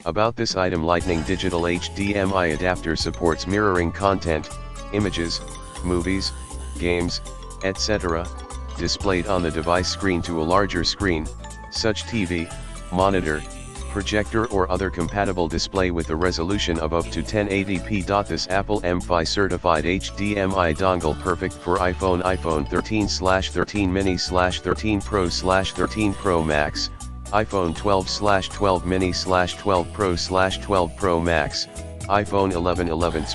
About this item, Lightning Digital HDMI adapter supports mirroring content, images, movies, games, etc., displayed on the device screen to a larger screen, such TV, monitor, projector or other compatible display with a resolution of up to 1080p. This Apple M5 certified HDMI dongle perfect for iPhone 13/13 mini/13 Pro/13 Pro Max, iPhone 12/12 mini/12 Pro/12 Pro Max, iPhone 11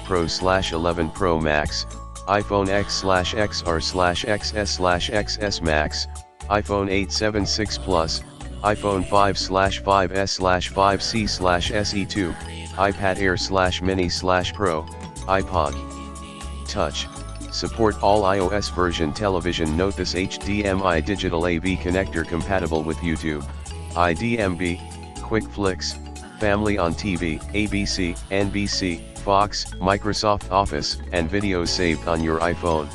Pro/11 Pro Max, iPhone X/XR/XS/XS Max, iPhone 8/7 Plus, iPhone 5/5S/5C/SE2, iPad Air/Mini/Pro, iPod Touch. Support all iOS version television. Note this HDMI digital AV connector compatible with YouTube, iDMB, QuickFlix, Family on TV, ABC, NBC, Fox, Microsoft Office, and videos saved on your iPhone.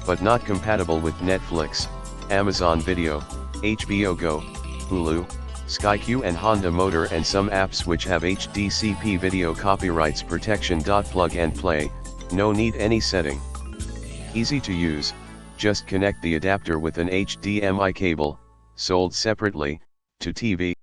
But not compatible with Netflix, Amazon Video, HBO Go, Hulu, SkyQ and Honda Motor and some apps which have HDCP video copyrights protection. Plug and play, no need any setting. Easy to use, just connect the adapter with an HDMI cable, sold separately, to TV,